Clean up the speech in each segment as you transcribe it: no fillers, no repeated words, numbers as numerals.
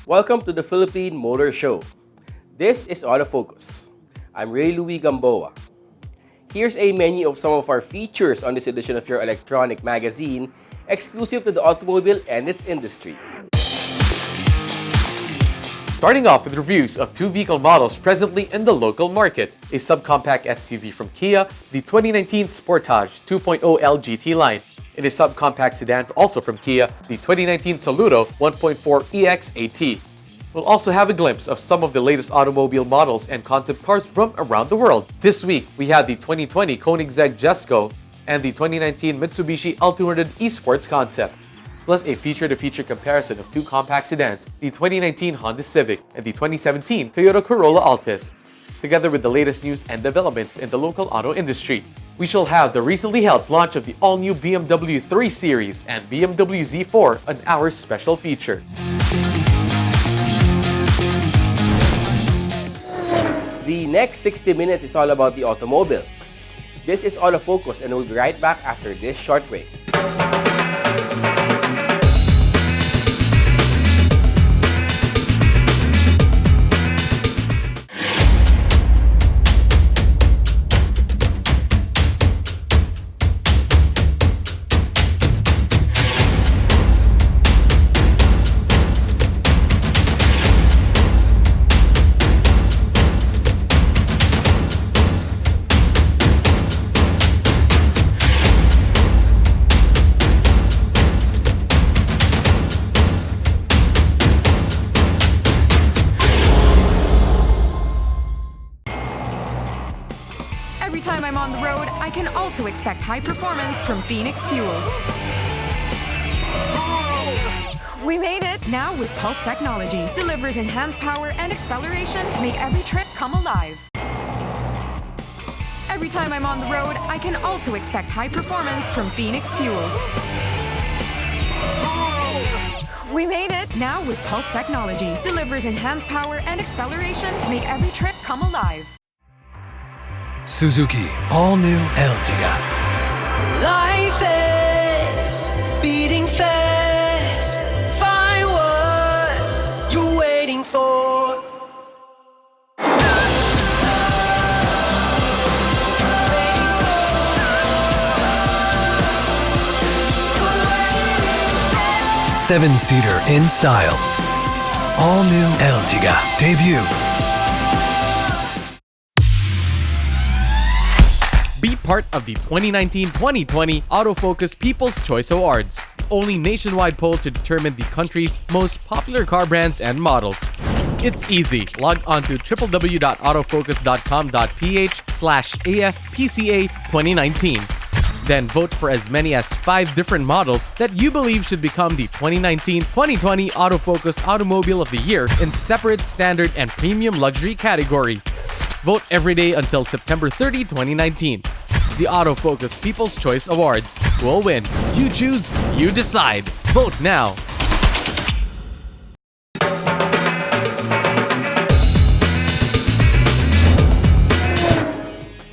Welcome to the Philippine Motor Show. This is Autofocus. I'm Ray Louis Gamboa. Here's a menu of some of our features on this edition of your electronic magazine, exclusive to the automobile and its industry. Starting off with reviews of two vehicle models presently in the local market. A subcompact SUV from Kia, the 2019 Sportage 2.0L GT line. And a subcompact sedan also from Kia, the 2019 Soluto 1.4EX AT. We'll also have a glimpse of some of the latest automobile models and concept cars from around the world. This week, we have the 2020 Koenigsegg Jesco and the 2019 Mitsubishi L200 eSports concept, plus a feature-to-feature comparison of two compact sedans, the 2019 Honda Civic and the 2017 Toyota Corolla Altis, together with the latest news and developments in the local auto industry. We shall have the recently held launch of the all-new BMW 3 Series and BMW Z4 on our special feature. The next 60 minutes is all about the automobile. This is Autofocus, and we'll be right back after this short break. Every time I'm on the road, I can also expect high performance from Phoenix Fuels. We made it! Now with Pulse technology, delivers enhanced power and acceleration to make every trip come alive. Every time I'm on the road, I can also expect high performance from Phoenix Fuels. We made it! Now with Pulse technology, delivers enhanced power and acceleration to make every trip come alive. Suzuki all-new Ertiga. Life is beating fast. Find what you're waiting for. Seven-seater in style. All-new Ertiga debut. Be part of the 2019-2020 Autofocus People's Choice Awards, the only nationwide poll to determine the country's most popular car brands and models. It's easy. Log on to www.autofocus.com.ph/AFPCA 2019. Then vote for as many as 5 different models that you believe should become the 2019-2020 Autofocus Automobile of the Year in separate standard and premium luxury categories. Vote every day until September 30, 2019. The Autofocus People's Choice Awards will win. You choose, you decide. Vote now.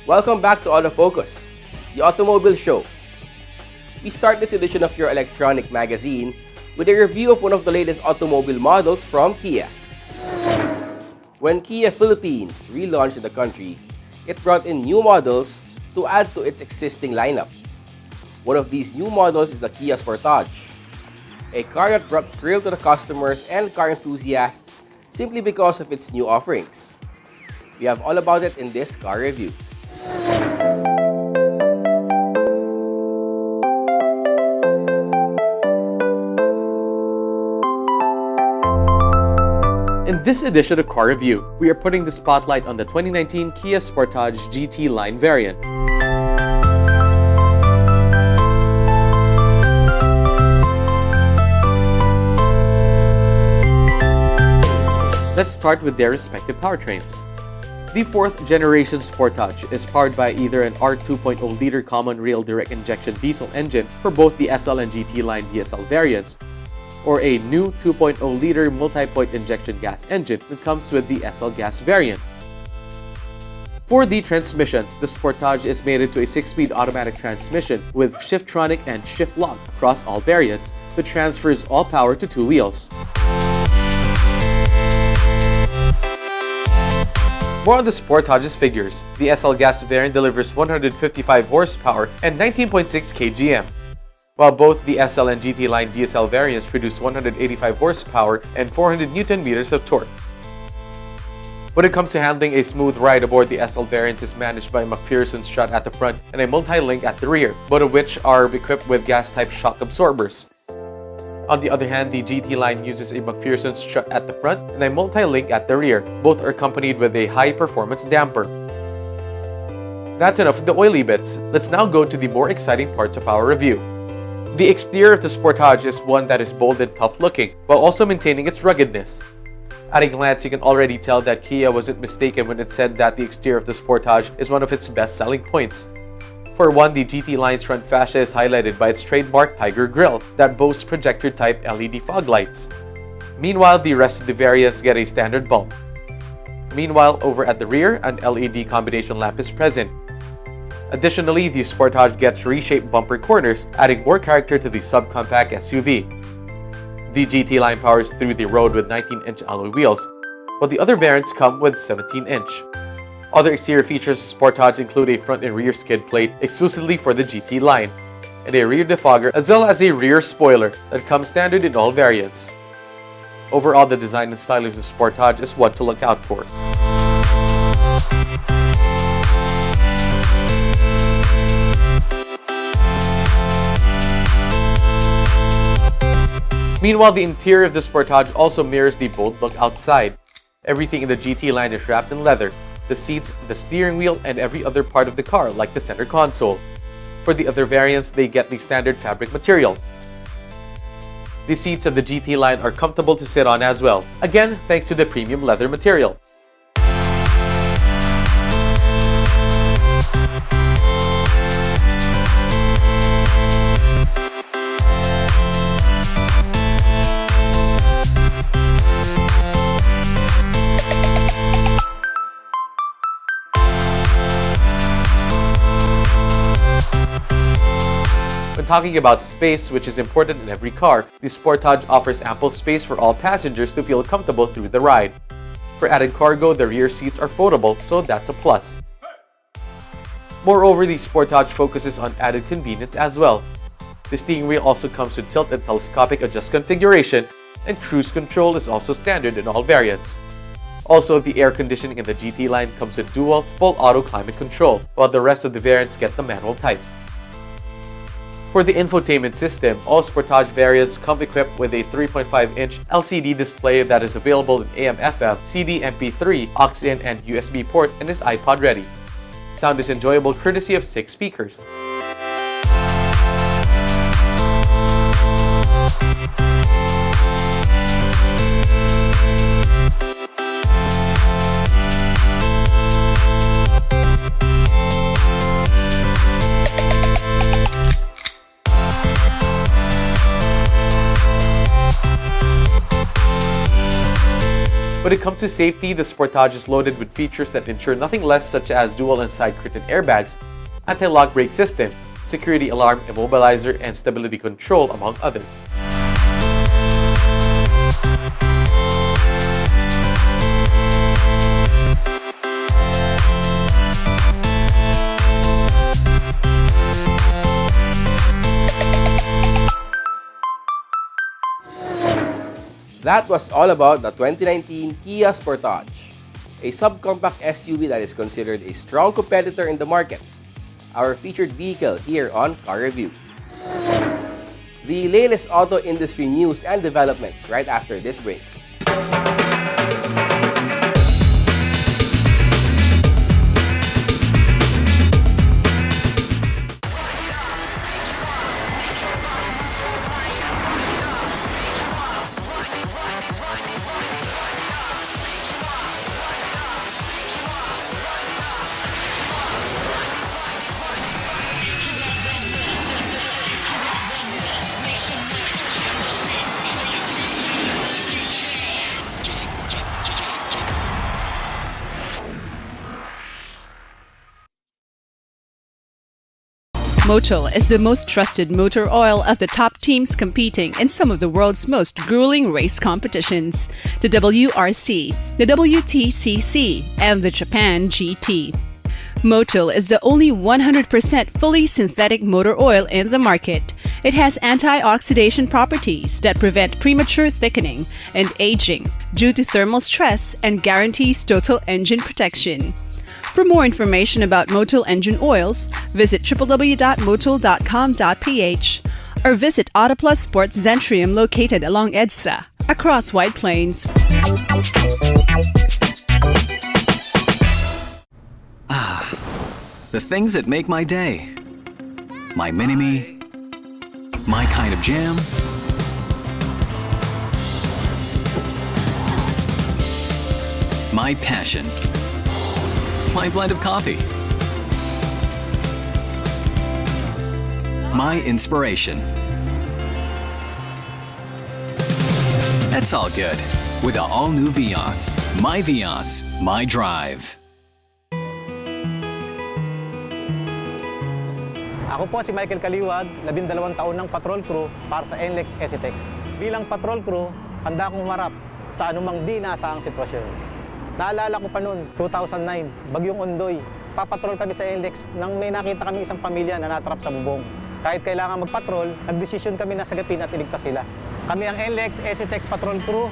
Welcome back to Autofocus, the automobile show. We start this edition of your electronic magazine with a review of one of the latest automobile models from Kia. When Kia Philippines relaunched in the country, it brought in new models to add to its existing lineup. One of these new models is the Kia Sportage, a car that brought thrill to the customers and car enthusiasts simply because of its new offerings. We have all about it in this car review. In this edition of Car Review, we are putting the spotlight on the 2019 Kia Sportage GT line variant. Let's start with their respective powertrains. The 4th generation Sportage is powered by either an R2.0-liter common rail direct injection diesel engine for both the SL and GT line DSL variants, or a new 2.0-liter multi-point injection gas engine that comes with the SL gas variant. For the transmission, the Sportage is mated to a 6-speed automatic transmission with Shiftronic and Shift-Lock across all variants that transfers all power to 2 wheels. More on the Sportage's figures. The SL gas variant delivers 155 horsepower and 19.6 kgm, while both the SL and GT line DSL variants produce 185 horsepower and 400 Nm of torque. When it comes to handling, a smooth ride aboard the SL variant is managed by a McPherson strut at the front and a multi-link at the rear, both of which are equipped with gas-type shock absorbers. On the other hand, the GT line uses a McPherson strut at the front and a multi-link at the rear. Both are accompanied with a high-performance damper. That's enough of the oily bits. Let's now go to the more exciting parts of our review. The exterior of the Sportage is one that is bold and tough looking, while also maintaining its ruggedness. At a glance, you can already tell that Kia wasn't mistaken when it said that the exterior of the Sportage is one of its best selling points. For one, the GT line's front fascia is highlighted by its trademark Tiger grille that boasts projector-type LED fog lights. Meanwhile, the rest of the variants get a standard bulb. Meanwhile, over at the rear, an LED combination lamp is present. Additionally, the Sportage gets reshaped bumper corners, adding more character to the subcompact SUV. The GT line powers through the road with 19-inch alloy wheels, while the other variants come with 17-inch. Other exterior features of Sportage include a front and rear skid plate exclusively for the GT line, and a rear defogger as well as a rear spoiler that comes standard in all variants. Overall, the design and styling of the Sportage is one to look out for. Meanwhile, the interior of the Sportage also mirrors the bold look outside. Everything in the GT line is wrapped in leather. The seats, the steering wheel, and every other part of the car, like the center console. For the other variants, they get the standard fabric material. The seats of the GT line are comfortable to sit on as well, again thanks to the premium leather material. When talking about space, which is important in every car, the Sportage offers ample space for all passengers to feel comfortable through the ride. For added cargo, the rear seats are foldable, so that's a plus. Moreover, the Sportage focuses on added convenience as well. The steering wheel also comes with tilt and telescopic adjust configuration, and cruise control is also standard in all variants. Also, the air conditioning in the GT line comes with dual full auto climate control, while the rest of the variants get the manual type. For the infotainment system, all Sportage variants come equipped with a 3.5-inch LCD display that is available in AM/FM, CD, MP3, aux-in, and USB port and is iPod ready. Sound is enjoyable courtesy of 6 speakers. When it comes to safety, the Sportage is loaded with features that ensure nothing less, such as dual and side curtain airbags, anti-lock brake system, security alarm, immobilizer, and stability control, among others. That was all about the 2019 Kia Sportage, a subcompact SUV that is considered a strong competitor in the market. Our featured vehicle here on Car Review. The latest auto industry news and developments right after this break. Motul is the most trusted motor oil of the top teams competing in some of the world's most grueling race competitions, the WRC, the WTCC, and the Japan GT. Motul is the only 100% fully synthetic motor oil in the market. It has antioxidant properties that prevent premature thickening and aging due to thermal stress and guarantees total engine protection. For more information about Motul engine oils, visit www.motul.com.ph or visit Autoplus Sports Zentrium located along EDSA, across White Plains. The things that make my day. My mini-me, my kind of jam, my passion, my blend of coffee, my inspiration. That's all good with the all-new Vios. My Vios, my drive. Ako po si Michael Kaliwag, 12 taon ng patrol crew para sa NLEX EasyTex. Bilang patrol crew, handa akong humarap sa anumang di naasahang sitwasyon. Naalala ko pa noon, 2009, Bagyong Ondoy. Papatrol kami sa NLEX nang may nakita kami isang pamilya na natrap sa bubong. Kahit kailangan magpatrol, nagdesisyon kami na sagapin at iligtas sila. Kami ang NLEX EasyTex Patrol Crew,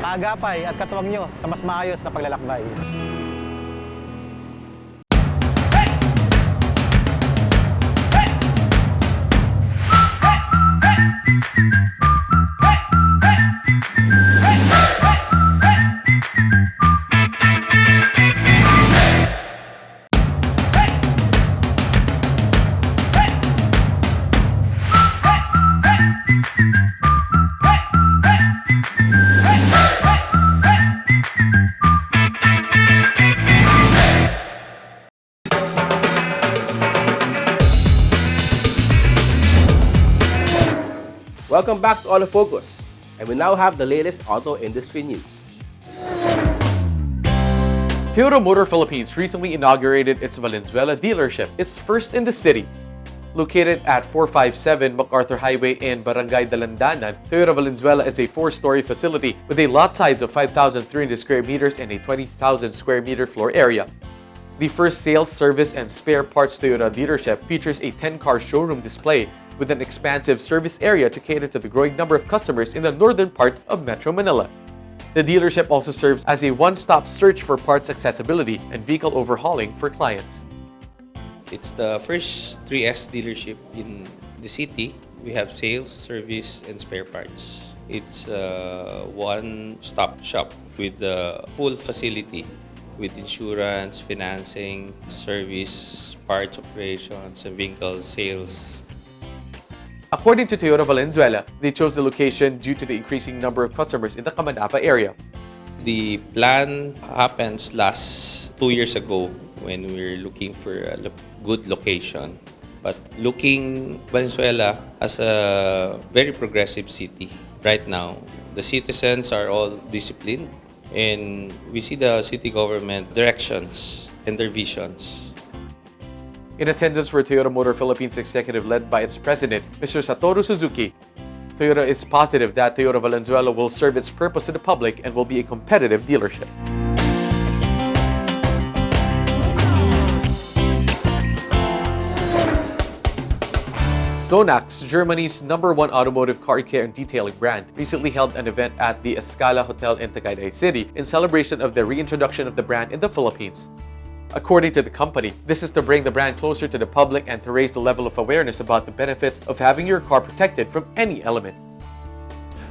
kaagapay at katuwang nyo sa mas maayos na paglalakbay. Welcome back to Auto Focus, and we now have the latest auto industry news. Toyota Motor Philippines recently inaugurated its Valenzuela dealership, its first in the city. Located at 457 MacArthur Highway in Barangay Dalandanan, Toyota Valenzuela is a 4-story facility with a lot size of 5,300 square meters and a 20,000 square meter floor area. The first sales, service, and spare parts Toyota dealership features a 10-car showroom display with an expansive service area to cater to the growing number of customers in the northern part of Metro Manila. The dealership also serves as a one-stop search for parts accessibility and vehicle overhauling for clients. It's the first 3S dealership in the city. We have sales, service, and spare parts. It's a one-stop shop with a full facility with insurance, financing, service, parts operations, and vehicle sales. According to Toyota Valenzuela, they chose the location due to the increasing number of customers in the Kamanapa area. The plan happens last 2 years ago when we were looking for a good location. But looking Valenzuela as a very progressive city right now, the citizens are all disciplined and we see the city government directions and their visions. In attendance were Toyota Motor Philippines executive led by its president, Mr. Satoru Suzuki. Toyota is positive that Toyota Valenzuela will serve its purpose to the public and will be a competitive dealership. Sonax, Germany's #1 automotive car care and detailing brand, recently held an event at the Escala Hotel in Tagaytay City in celebration of the reintroduction of the brand in the Philippines. According to the company, this is to bring the brand closer to the public and to raise the level of awareness about the benefits of having your car protected from any element.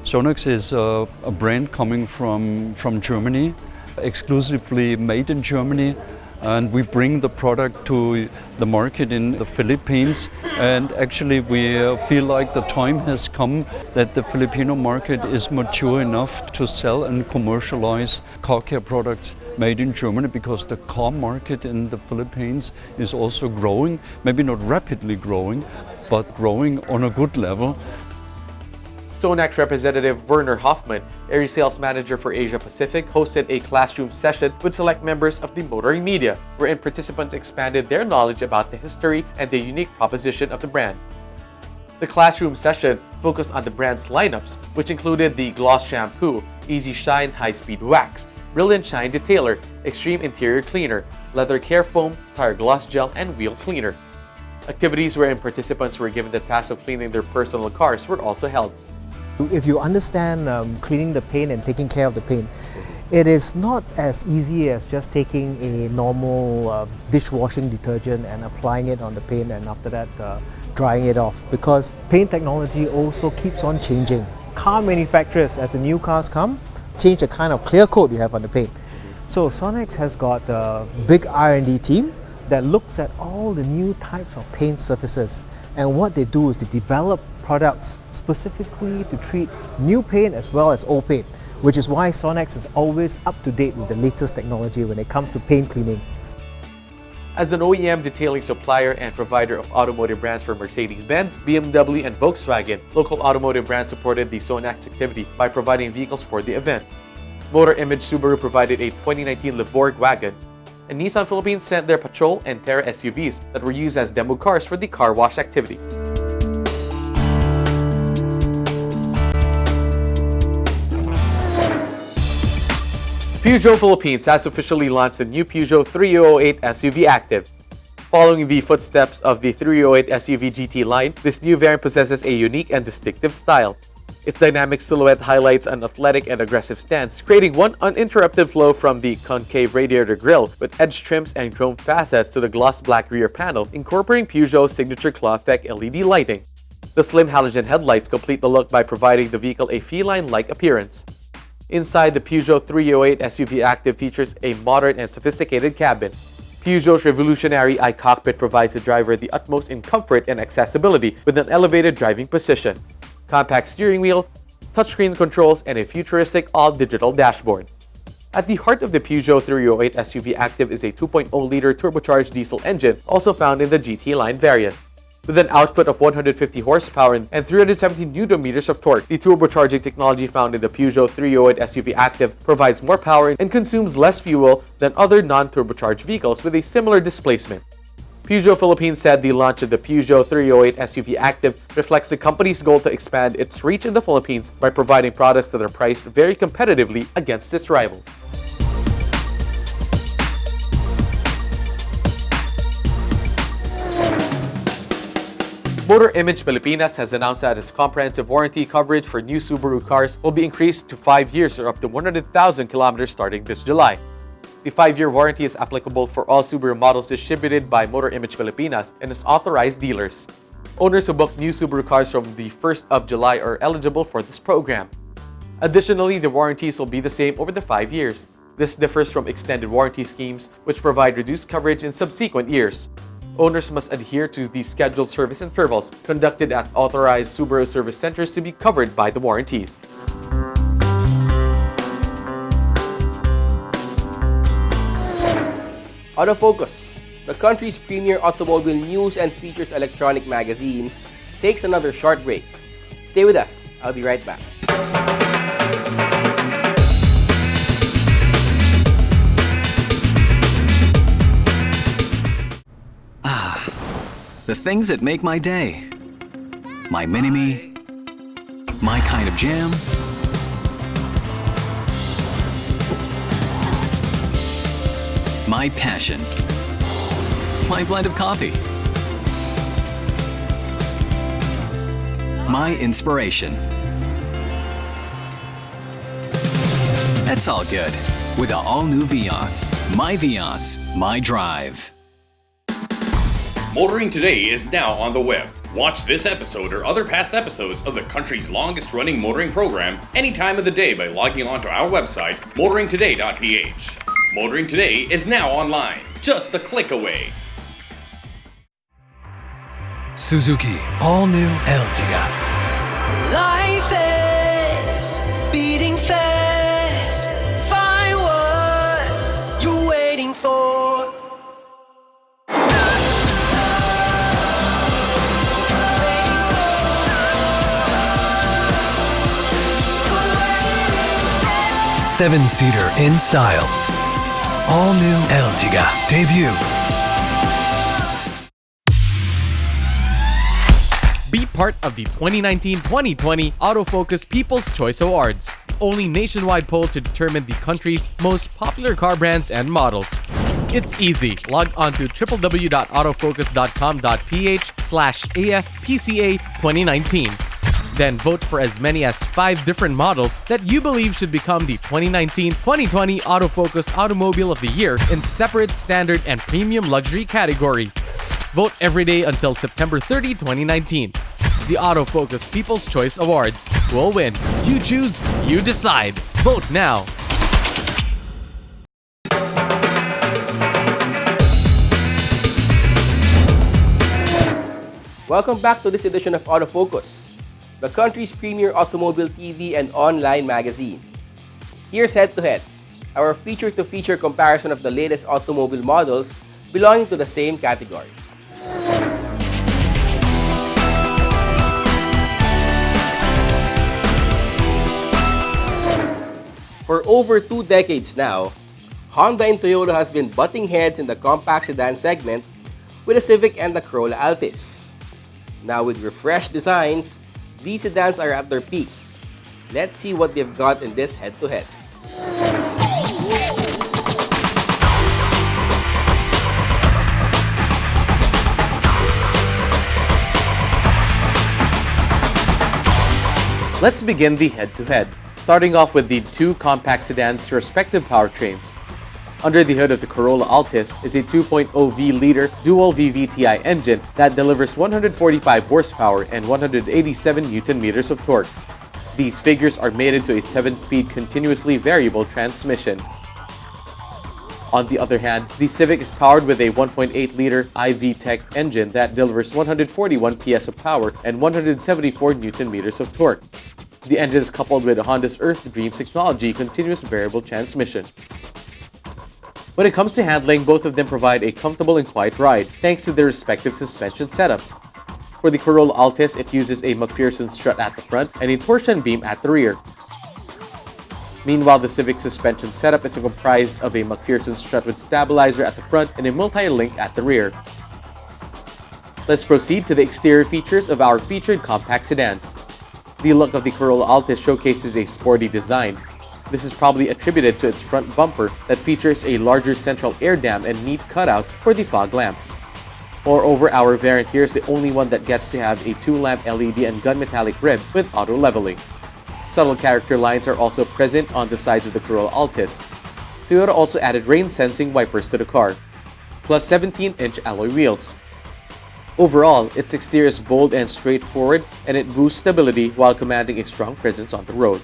Sonax is a brand coming from Germany, exclusively made in Germany, and we bring the product to the market in the Philippines. And actually we feel like the time has come that the Filipino market is mature enough to sell and commercialize car care products made in Germany, because the car market in the Philippines is also growing, maybe not rapidly growing, but growing on a good level. Sonax representative Werner Hoffman, area sales manager for Asia Pacific, hosted a classroom session with select members of the motoring media, wherein participants expanded their knowledge about the history and the unique proposition of the brand. The classroom session focused on the brand's lineups, which included the Gloss Shampoo, Easy Shine High-Speed Wax, Brilliant Shine Detailer, Extreme Interior Cleaner, Leather Care Foam, Tire Gloss Gel, and Wheel Cleaner. Activities wherein participants were given the task of cleaning their personal cars were also held. If you understand cleaning the paint and taking care of the paint, it is not as easy as just taking a normal dishwashing detergent and applying it on the paint and after that drying it off, because paint technology also keeps on changing. Car manufacturers, as the new cars come, change the kind of clear coat you have on the paint. So Sonax has got a big R&D team that looks at all the new types of paint surfaces, and what they do is to develop products specifically to treat new paint as well as old paint, which is why Sonax is always up to date with the latest technology when it comes to paint cleaning. As an OEM detailing supplier and provider of automotive brands for Mercedes-Benz, BMW, and Volkswagen, local automotive brands supported the Sonax activity by providing vehicles for the event. Motor Image Subaru provided a 2019 Levorg wagon, and Nissan Philippines sent their Patrol and Terra SUVs that were used as demo cars for the car wash activity. Peugeot Philippines has officially launched the new Peugeot 3008 SUV Active. Following the footsteps of the 3008 SUV GT line, this new variant possesses a unique and distinctive style. Its dynamic silhouette highlights an athletic and aggressive stance, creating one uninterrupted flow from the concave radiator grille with edge trims and chrome facets to the gloss black rear panel, incorporating Peugeot's signature claw effect LED lighting. The slim halogen headlights complete the look by providing the vehicle a feline-like appearance. Inside, the Peugeot 308 SUV Active features a modern and sophisticated cabin. Peugeot's revolutionary iCockpit provides the driver the utmost in comfort and accessibility with an elevated driving position, compact steering wheel, touchscreen controls, and a futuristic all-digital dashboard. At the heart of the Peugeot 308 SUV Active is a 2.0-liter turbocharged diesel engine, also found in the GT line variant. With an output of 150 horsepower and 370 Nm of torque, the turbocharging technology found in the Peugeot 308 SUV Active provides more power and consumes less fuel than other non-turbocharged vehicles with a similar displacement. Peugeot Philippines said the launch of the Peugeot 308 SUV Active reflects the company's goal to expand its reach in the Philippines by providing products that are priced very competitively against its rivals. Motor Image Pilipinas has announced that its comprehensive warranty coverage for new Subaru cars will be increased to 5 years or up to 100,000 kilometers starting this July. The 5-year warranty is applicable for all Subaru models distributed by Motor Image Pilipinas and its authorized dealers. Owners who book new Subaru cars from the 1st of July are eligible for this program. Additionally, the warranties will be the same over the 5 years. This differs from extended warranty schemes, which provide reduced coverage in subsequent years. Owners must adhere to the scheduled service intervals conducted at authorized Subaru service centers to be covered by the warranties. Autofocus, the country's premier automobile news and features electronic magazine, takes another short break. Stay with us. I'll be right back. The things that make my day. My mini-me. My kind of jam. My passion. My blend of coffee. My inspiration. That's all good with the all-new Vios. My Vios, my drive. Motoring Today is now on the web. Watch this episode or other past episodes of the country's longest-running motoring program any time of the day by logging on to our website, motoringtoday.ph. Motoring Today is now online, just a click away. Suzuki All New Ertiga. Life is beating fast. Find what you're waiting for. 7-seater in style. All new Ertiga debut. Be part of the 2019-2020 Autofocus People's Choice Awards, only nationwide poll to determine the country's most popular car brands and models. It's easy. Log on to www.autofocus.com.ph/AFPCA 2019. Then vote for as many as 5 different models that you believe should become the 2019-2020 Autofocus Automobile of the Year in separate standard and premium luxury categories. Vote every day until September 30, 2019. The Autofocus People's Choice Awards will win. You choose, you decide. Vote now. Welcome back to this edition of Autofocus, the country's premier automobile TV and online magazine. Here's Head to Head, our feature-to-feature comparison of the latest automobile models belonging to the same category. For over 2 decades now, Honda and Toyota has been butting heads in the compact sedan segment with the Civic and the Corolla Altis. Now with refreshed designs, these sedans are at their peak. Let's see what they've got in this head-to-head. Let's begin the head-to-head, starting off with the 2 compact sedans' respective powertrains. Under the hood of the Corolla Altis is a 2.0 V-liter dual VVTi engine that delivers 145 horsepower and 187 Newton-meters of torque. These figures are mated to a 7-speed continuously variable transmission. On the other hand, the Civic is powered with a 1.8-liter iVTEC engine that delivers 141 PS of power and 174 Newton-meters of torque. The engine is coupled with Honda's Earth Dreams technology continuous variable transmission. When it comes to handling, both of them provide a comfortable and quiet ride, thanks to their respective suspension setups. For the Corolla Altis, it uses a McPherson strut at the front and a torsion beam at the rear. Meanwhile, the Civic suspension setup is comprised of a McPherson strut with stabilizer at the front and a multi-link at the rear. Let's proceed to the exterior features of our featured compact sedans. The look of the Corolla Altis showcases a sporty design. This is probably attributed to its front bumper that features a larger central air dam and neat cutouts for the fog lamps. Moreover, our variant here is the only one that gets to have a 2-lamp LED and gun-metallic rib with auto-leveling. Subtle character lines are also present on the sides of the Corolla Altis. Toyota also added rain-sensing wipers to the car, plus 17-inch alloy wheels. Overall, its exterior is bold and straightforward, and it boosts stability while commanding a strong presence on the road.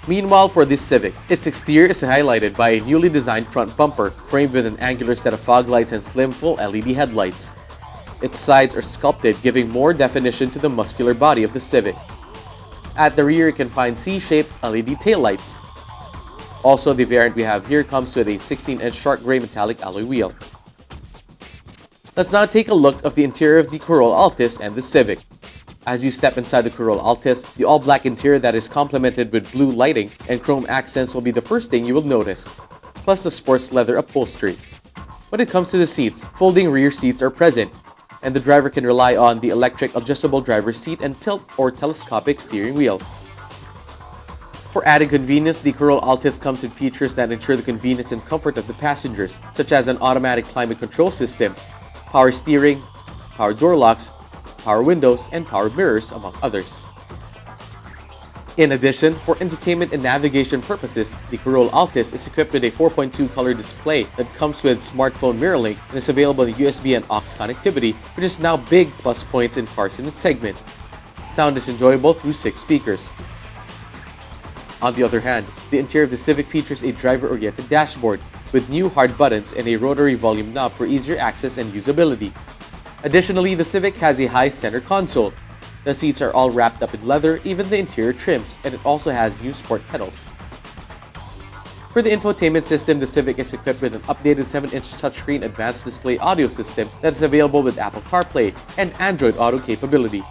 Meanwhile, for this Civic, its exterior is highlighted by a newly designed front bumper framed with an angular set of fog lights and slim full LED headlights. Its sides are sculpted, giving more definition to the muscular body of the Civic. At the rear, you can find C-shaped LED taillights. Also, the variant we have here comes with a 16-inch dark gray metallic alloy wheel. Let's now take a look of the interior of the Corolla Altis and the Civic. As you step inside the Corolla Altis, the all-black interior that is complemented with blue lighting and chrome accents will be the first thing you will notice, plus the sports leather upholstery. When it comes to the seats, folding rear seats are present, and the driver can rely on the electric adjustable driver's seat and tilt or telescopic steering wheel. For added convenience, the Corolla Altis comes with features that ensure the convenience and comfort of the passengers, such as an automatic climate control system, power steering, power door locks, power windows, and power mirrors, among others. In addition, for entertainment and navigation purposes, the Corolla Altis is equipped with a 4.2 color display that comes with smartphone mirror link and is available in USB and aux connectivity, which is now big plus points in cars in its segment. Sound is enjoyable through 6 speakers. On the other hand, the interior of the Civic features a driver-oriented dashboard with new hard buttons and a rotary volume knob for easier access and usability. Additionally, the Civic has a high center console. The seats are all wrapped up in leather, even the interior trims, and it also has new sport pedals. For the infotainment system, the Civic is equipped with an updated 7-inch touchscreen advanced display audio system that is available with Apple CarPlay and Android Auto capability.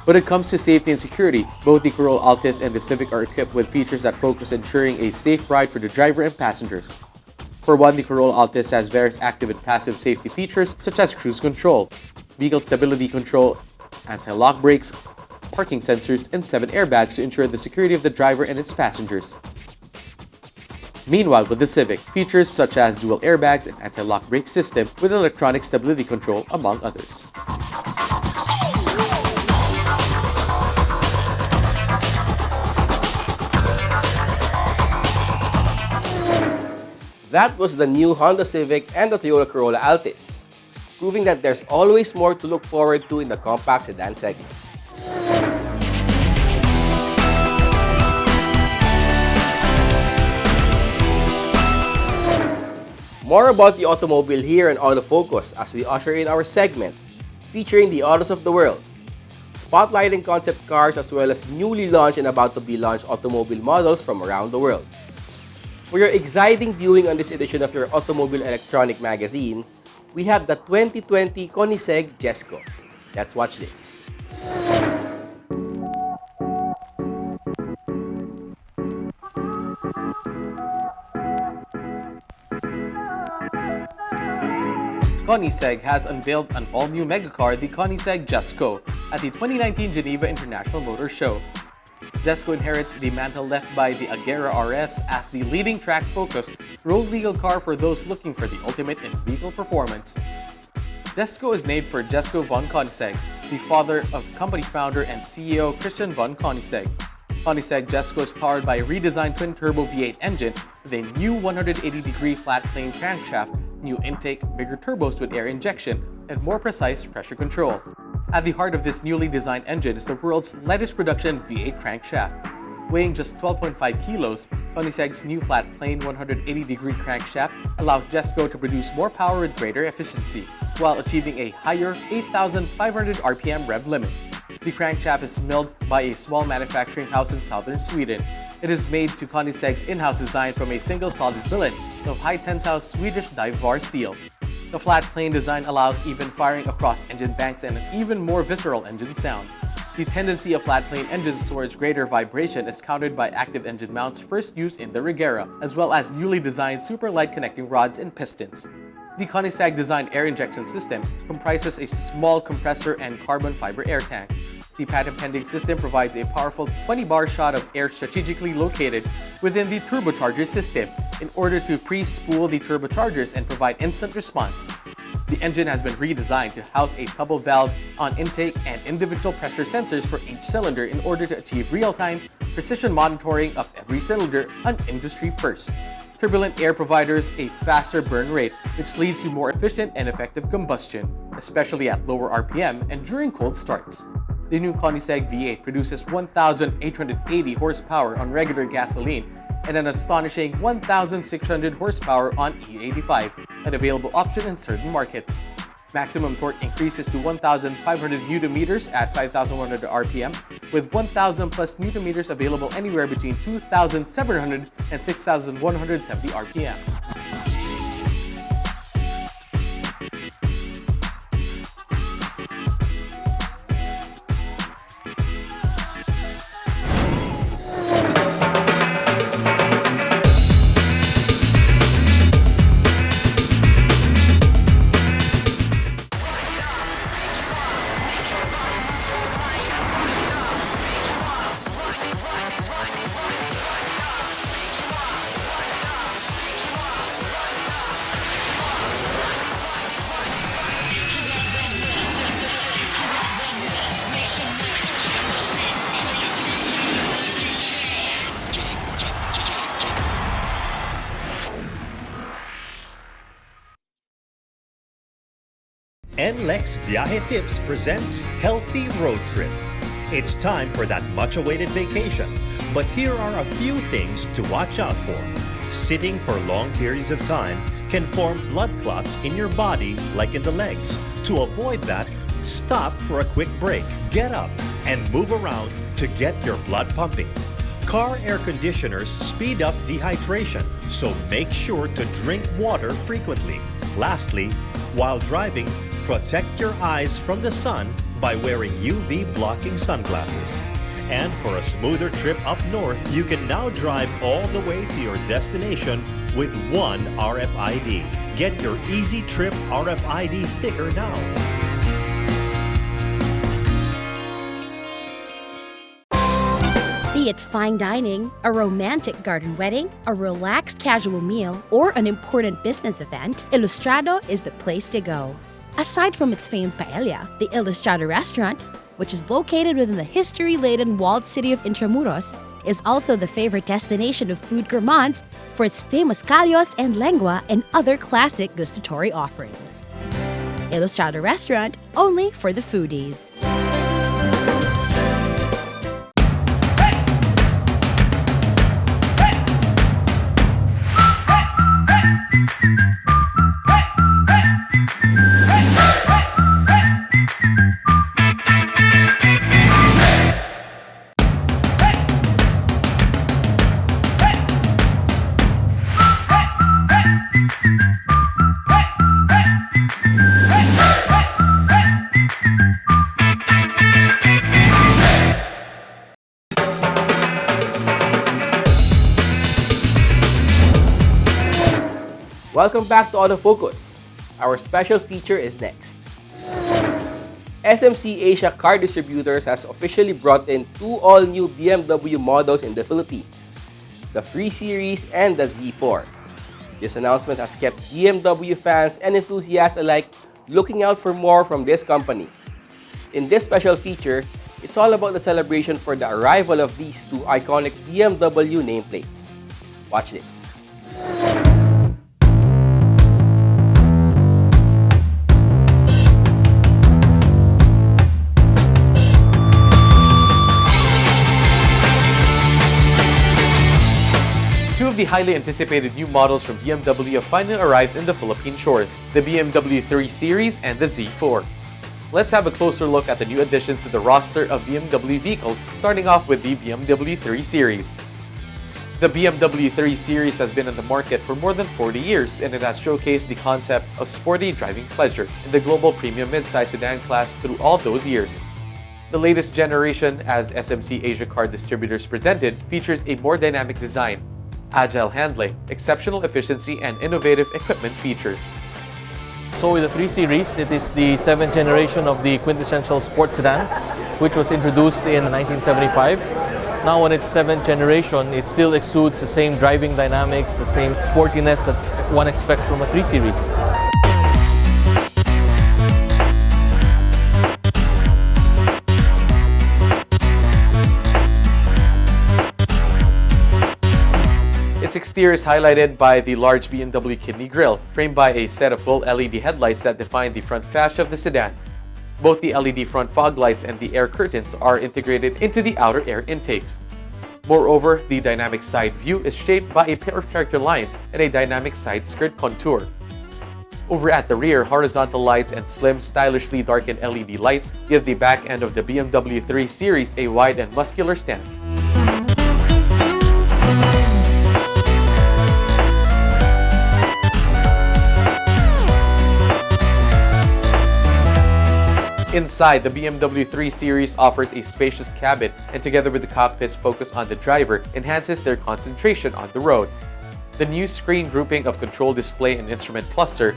When it comes to safety and security, both the Corolla Altis and the Civic are equipped with features that focus on ensuring a safe ride for the driver and passengers. For one, the Corolla Altis has various active and passive safety features such as cruise control, vehicle stability control, anti-lock brakes, parking sensors, and 7 airbags to ensure the security of the driver and its passengers. Meanwhile, with the Civic, features such as dual airbags and anti-lock brake system with electronic stability control, among others. That was the new Honda Civic and the Toyota Corolla Altis, proving that there's always more to look forward to in the compact sedan segment. More about the automobile here in Autofocus as we usher in our segment, featuring the autos of the world, spotlighting concept cars as well as newly launched and about to be launched automobile models from around the world. For your exciting viewing on this edition of your Automobile Electronic Magazine, we have the 2020 Koenigsegg Jesco. Let's watch this. Koenigsegg has unveiled an all-new megacar, the Koenigsegg Jesco, at the 2019 Geneva International Motor Show. Jesco inherits the mantle left by the Agera RS as the leading track-focused, road-legal car for those looking for the ultimate in vehicle performance. Jesco is named for Jesco von Koenigsegg, the father of company founder and CEO Christian von Koenigsegg. Koenigsegg Jesco is powered by a redesigned twin-turbo V8 engine with a new 180-degree flat-plane crankshaft, new intake, bigger turbos with air injection, and more precise pressure control. At the heart of this newly designed engine is the world's lightest production V8 crankshaft. Weighing just 12.5 kilos, Koenigsegg's new flat-plane 180-degree crankshaft allows Jesco to produce more power with greater efficiency, while achieving a higher 8,500 RPM rev limit. The crankshaft is milled by a small manufacturing house in southern Sweden. It is made to Koenigsegg's in-house design from a single solid billet of high-tensile Swedish Divar steel. The flat-plane design allows even firing across engine banks and an even more visceral engine sound. The tendency of flat-plane engines towards greater vibration is countered by active engine mounts first used in the Regera, as well as newly designed super light connecting rods and pistons. The Koenigsegg designed air injection system comprises a small compressor and carbon fiber air tank. The patent-pending system provides a powerful 20-bar shot of air strategically located within the turbocharger system in order to pre-spool the turbochargers and provide instant response. The engine has been redesigned to house a double valve on intake and individual pressure sensors for each cylinder in order to achieve real-time, precision monitoring of every cylinder, an industry first. Turbulent air provides a faster burn rate, which leads to more efficient and effective combustion, especially at lower RPM and during cold starts. The new Koenigsegg V8 produces 1,880 horsepower on regular gasoline and an astonishing 1,600 horsepower on E85, an available option in certain markets. Maximum torque increases to 1,500 Nm at 5,100 RPM, with 1,000 plus Nm available anywhere between 2,700 and 6,170 RPM. NLEX Viaje Tips presents Healthy Road Trip. It's time for that much-awaited vacation, but here are a few things to watch out for. Sitting for long periods of time can form blood clots in your body like in the legs. To avoid that, stop for a quick break, get up, and move around to get your blood pumping. Car air conditioners speed up dehydration, so make sure to drink water frequently. Lastly, while driving, protect your eyes from the sun by wearing UV blocking sunglasses. And for a smoother trip up north, you can now drive all the way to your destination with one RFID. Get your Easy Trip RFID sticker now. Be it fine dining, a romantic garden wedding, a relaxed casual meal, or an important business event, Ilustrado is the place to go. Aside from its famed paella, the Ilustrado restaurant, which is located within the history-laden walled city of Intramuros, is also the favorite destination of food gourmands for its famous callos and lengua and other classic gustatory offerings. Ilustrado restaurant, only for the foodies. Welcome back to Autofocus. Our special feature is next. SMC Asia Car Distributors has officially brought in two all-new BMW models in the Philippines, the 3 Series and the Z4. This announcement has kept BMW fans and enthusiasts alike looking out for more from this company. In this special feature, it's all about the celebration for the arrival of these two iconic BMW nameplates. Watch this. Two of the highly anticipated new models from BMW have finally arrived in the Philippine shores, the BMW 3 Series and the Z4. Let's have a closer look at the new additions to the roster of BMW vehicles, starting off with the BMW 3 Series. The BMW 3 Series has been on the market for more than 40 years, and it has showcased the concept of sporty driving pleasure in the global premium midsize sedan class through all those years. The latest generation, as SMC Asia Car Distributors presented, features a more dynamic design, agile handling, exceptional efficiency, and innovative equipment features. So with the 3 Series, it is the 7th generation of the quintessential sport sedan, which was introduced in 1975. Now on its 7th generation, it still exudes the same driving dynamics, the same sportiness that one expects from a 3 Series. Its exterior is highlighted by the large BMW kidney grille, framed by a set of full LED headlights that define the front fascia of the sedan. Both the LED front fog lights and the air curtains are integrated into the outer air intakes. Moreover, the dynamic side view is shaped by a pair of character lines and a dynamic side skirt contour. Over at the rear, horizontal lights and slim, stylishly darkened LED lights give the back end of the BMW 3 Series a wide and muscular stance. Inside, the BMW 3 Series offers a spacious cabin, and together with the cockpit's focus on the driver, enhances their concentration on the road. The new screen grouping of control display and instrument cluster,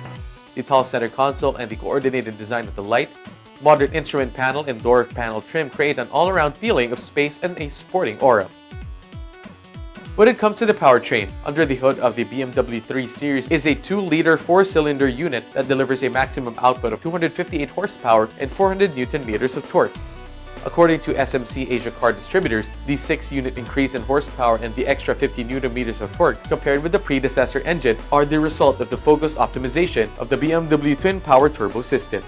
the tall center console, and the coordinated design of the light, modern instrument panel and door panel trim create an all-around feeling of space and a sporting aura. When it comes to the powertrain, under the hood of the BMW 3 Series is a 2-liter 4-cylinder unit that delivers a maximum output of 258 horsepower and 400 Newton-meters of torque. According to SMC Asia Car Distributors, the 6-unit increase in horsepower and the extra 50 Newton-meters of torque compared with the predecessor engine are the result of the focused optimization of the BMW twin-power turbo system.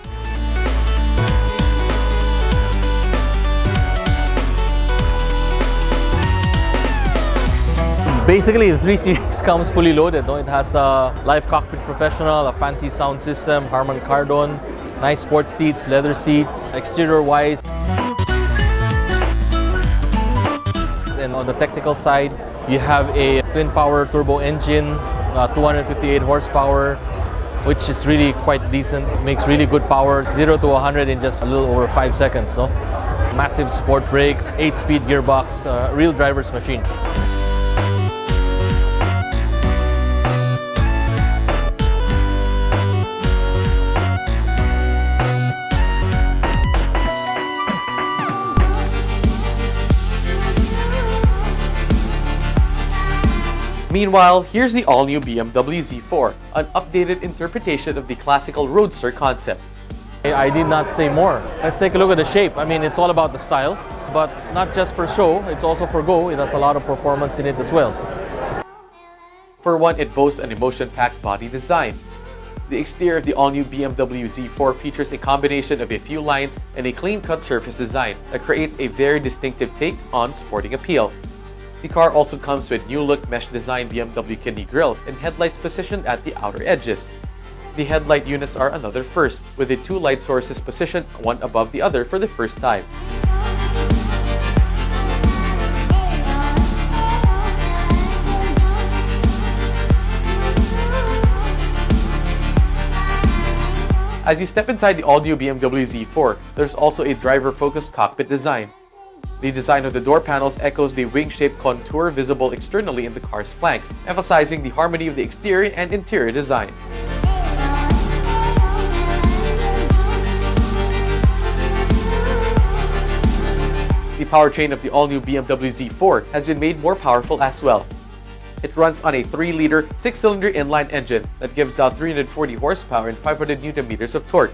Basically, the 3 Series comes fully loaded. It has a live cockpit professional, a fancy sound system, Harman Kardon, nice sport seats, leather seats, exterior-wise. And on the technical side, you have a twin-power turbo engine, 258 horsepower, which is really quite decent. Makes really good power, 0 to 100 in just a little over 5 seconds. No? Massive sport brakes, 8-speed gearbox, real driver's machine. Meanwhile, here's the all-new BMW Z4, an updated interpretation of the classical roadster concept. I did not say more. Let's take a look at the shape. I mean, it's all about the style, but not just for show, it's also for go. It has a lot of performance in it as well. For one, it boasts an emotion-packed body design. The exterior of the all-new BMW Z4 features a combination of a few lines and a clean-cut surface design that creates a very distinctive take on sporting appeal. The car also comes with new-look mesh-designed BMW kidney grille and headlights positioned at the outer edges. The headlight units are another first, with the two light sources positioned one above the other for the first time. As you step inside the all-new BMW Z4, there's also a driver-focused cockpit design. The design of the door panels echoes the wing-shaped contour visible externally in the car's flanks, emphasizing the harmony of the exterior and interior design. The powertrain of the all-new BMW Z4 has been made more powerful as well. It runs on a 3-liter, 6-cylinder inline engine that gives out 340 horsepower and 500 Nm of torque.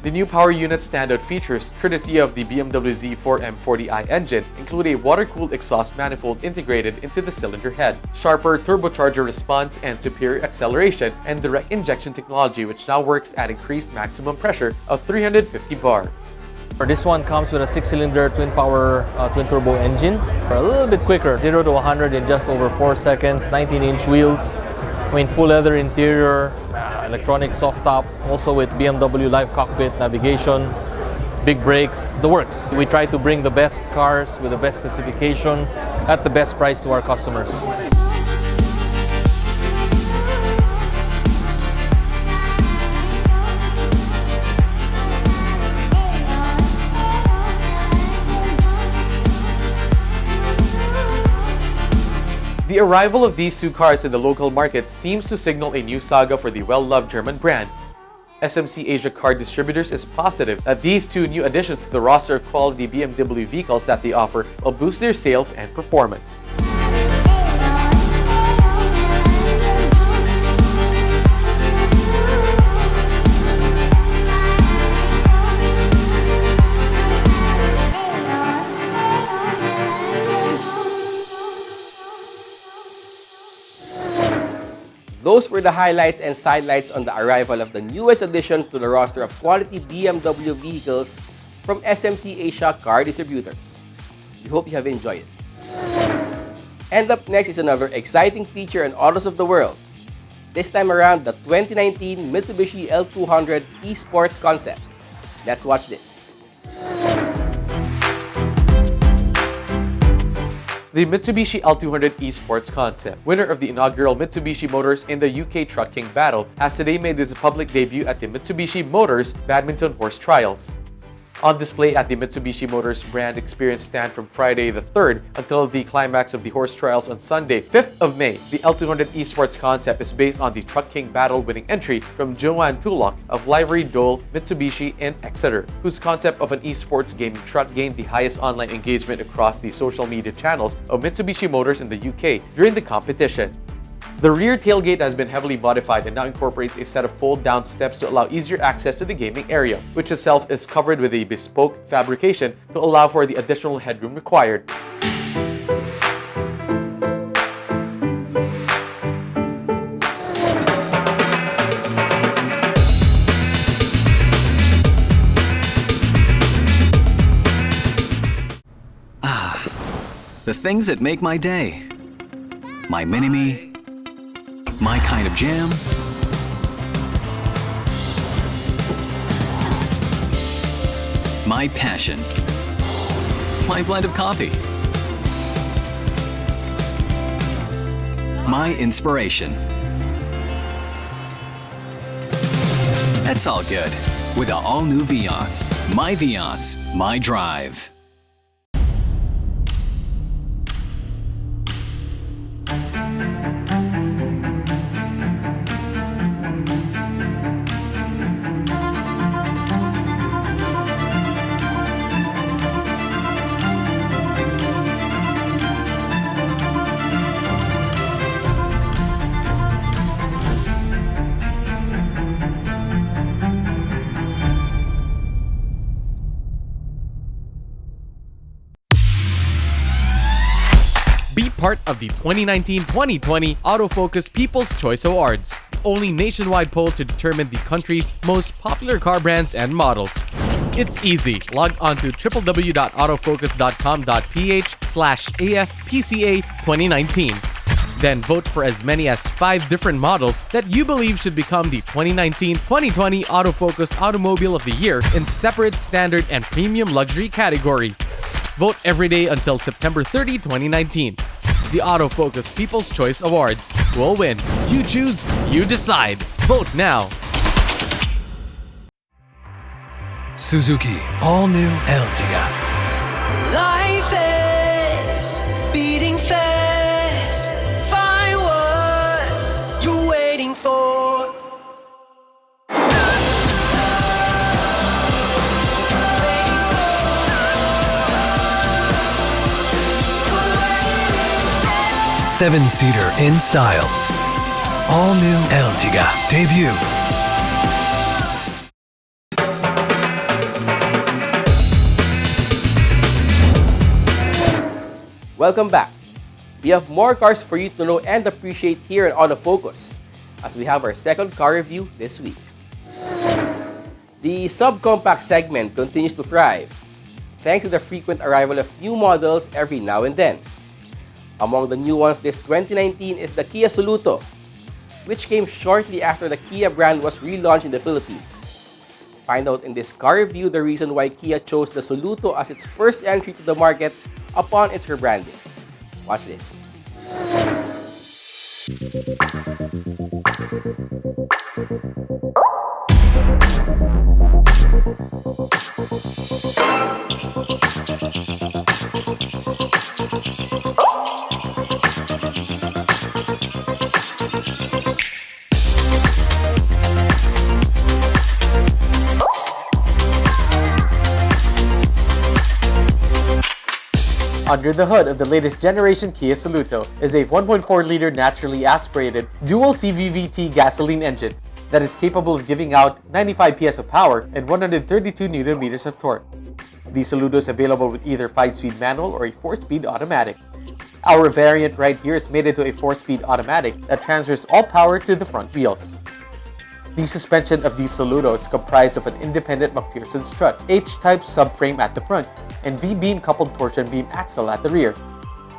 The new power unit standout features, courtesy of the BMW Z4 M40i engine, include a water-cooled exhaust manifold integrated into the cylinder head, sharper turbocharger response and superior acceleration, and direct injection technology which now works at increased maximum pressure of 350 bar. This one comes with a 6-cylinder twin-power twin-turbo engine. A little bit quicker, 0 to 100 in just over 4 seconds, 19-inch wheels. I mean, full leather interior, electronic soft top, also with BMW Live Cockpit navigation, big brakes, the works. We try to bring the best cars with the best specification at the best price to our customers. The arrival of these two cars in the local market seems to signal a new saga for the well-loved German brand. SMC Asia Car Distributors is positive that these two new additions to the roster of quality BMW vehicles that they offer will boost their sales and performance. Those were the highlights and sidelights on the arrival of the newest addition to the roster of quality BMW vehicles from SMC Asia Car Distributors. We hope you have enjoyed it. And up next is another exciting feature on Autos of the World. This time around, the 2019 Mitsubishi L200 eSports concept. Let's watch this. The Mitsubishi L200 eSports concept, winner of the inaugural Mitsubishi Motors in the UK Truck King Battle, has today made its public debut at the Mitsubishi Motors Badminton Horse Trials. On display at the Mitsubishi Motors brand experience stand from Friday the 3rd until the climax of the horse trials on Sunday, 5th of May, the L200 eSports concept is based on the Truck King Battle winning entry from Joanne Tulloch of Livery Dole Mitsubishi in Exeter, whose concept of an eSports gaming truck gained the highest online engagement across the social media channels of Mitsubishi Motors in the UK during the competition. The rear tailgate has been heavily modified and now incorporates a set of fold-down steps to allow easier access to the gaming area, which itself is covered with a bespoke fabrication to allow for the additional headroom required. The things that make my day. My mini-me. My kind of jam. My passion. My blend of coffee. My inspiration. That's all good. With the all-new Vios. My Vios, my drive. Be part of the 2019-2020 Autofocus People's Choice Awards, the only nationwide poll to determine the country's most popular car brands and models. It's easy. Log on to www.autofocus.com.ph/AFPCA 2019. Then vote for as many as 5 different models that you believe should become the 2019-2020 Autofocus Automobile of the Year in separate standard and premium luxury categories. Vote every day until September 30, 2019. The Autofocus People's Choice Awards. We'll win. You choose, you decide. Vote now. Suzuki All-New Ertiga. Life is beating fast. Find what you're waiting for. 7-seater in style. All-New Ertiga debut. Welcome back. We have more cars for you to know and appreciate here in Autofocus as we have our second car review this week. The subcompact segment continues to thrive thanks to the frequent arrival of new models every now and then. Among the new ones this 2019 is the Kia Soluto, which came shortly after the Kia brand was relaunched in the Philippines. Find out in this car review the reason why Kia chose the Soluto as its first entry to the market upon its rebranding. Watch this. Under the hood of the latest generation Kia Soluto is a 1.4-liter naturally aspirated dual CVVT gasoline engine that is capable of giving out 95 PS of power and 132 Nm of torque. The Soluto is available with either 5-speed manual or a 4-speed automatic. Our variant right here is made into a 4-speed automatic that transfers all power to the front wheels. The suspension of the Soluto is comprised of an independent McPherson strut, H-type subframe at the front, and V-beam coupled torsion beam axle at the rear.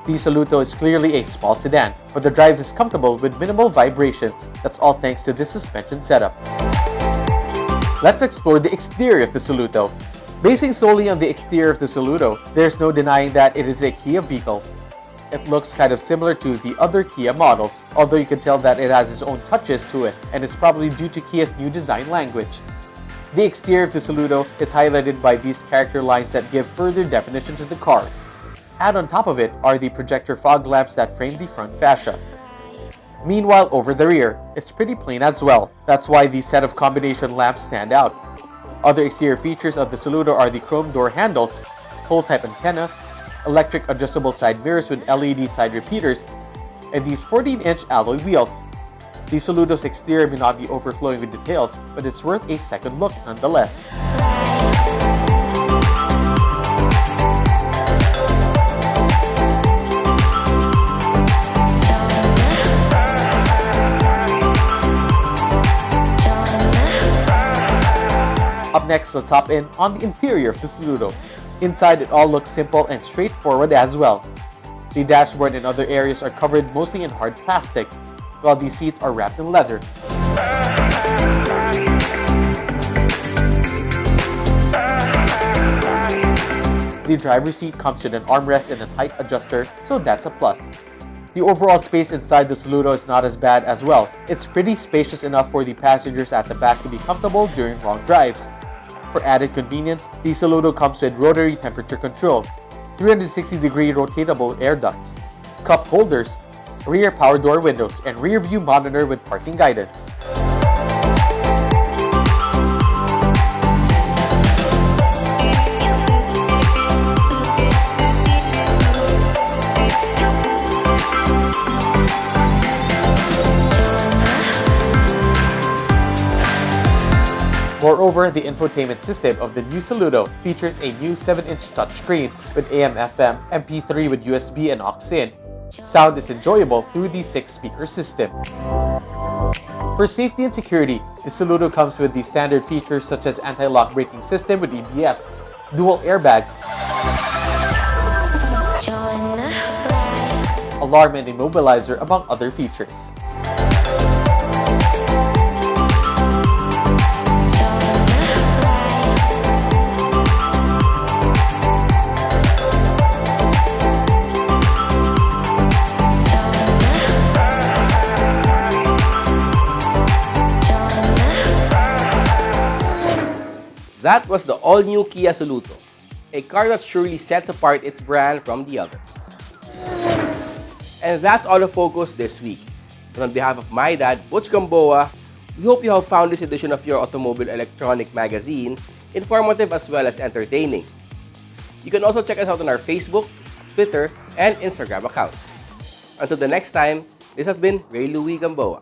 The Soluto is clearly a small sedan, but the drive is comfortable with minimal vibrations. That's all thanks to this suspension setup. Let's explore the exterior of the Soluto. Basing solely on the exterior of the Soluto, there's no denying that it is a Kia vehicle. It looks kind of similar to the other Kia models, although you can tell that it has its own touches to it, and is probably due to Kia's new design language. The exterior of the Soluto is highlighted by these character lines that give further definition to the car. Add on top of it are the projector fog lamps that frame the front fascia. Meanwhile, over the rear, it's pretty plain as well. That's why these set of combination lamps stand out. Other exterior features of the Soluto are the chrome door handles, hole-type antenna, electric adjustable side mirrors with LED side repeaters, and these 14-inch alloy wheels. The Soluto's exterior may not be overflowing with details, but it's worth a second look nonetheless. Up next, let's hop in on the interior of the Soluto. Inside, it all looks simple and straightforward as well. The dashboard and other areas are covered mostly in hard plastic, while the seats are wrapped in leather. The driver's seat comes with an armrest and a height adjuster, so that's a plus. The overall space inside the Soluto is not as bad as well. It's pretty spacious enough for the passengers at the back to be comfortable during long drives. For added convenience, the Soluto comes with rotary temperature control, 360-degree rotatable air ducts, cup holders, rear power door windows, and rear view monitor with parking guidance. Moreover, the infotainment system of the new Soluto features a new 7-inch touchscreen with AM/FM, MP3 with USB and aux-in. Sound is enjoyable through the 6-speaker system. For safety and security, the Soluto comes with the standard features such as anti-lock braking system with ABS, dual airbags, alarm and immobilizer, among other features. That was the all-new Kia Soluto, a car that surely sets apart its brand from the others. And that's all the focus this week. And on behalf of my dad, Butch Gamboa, we hope you have found this edition of your Automobile Electronic Magazine informative as well as entertaining. You can also check us out on our Facebook, Twitter, and Instagram accounts. Until the next time, this has been Ray Louie Gamboa.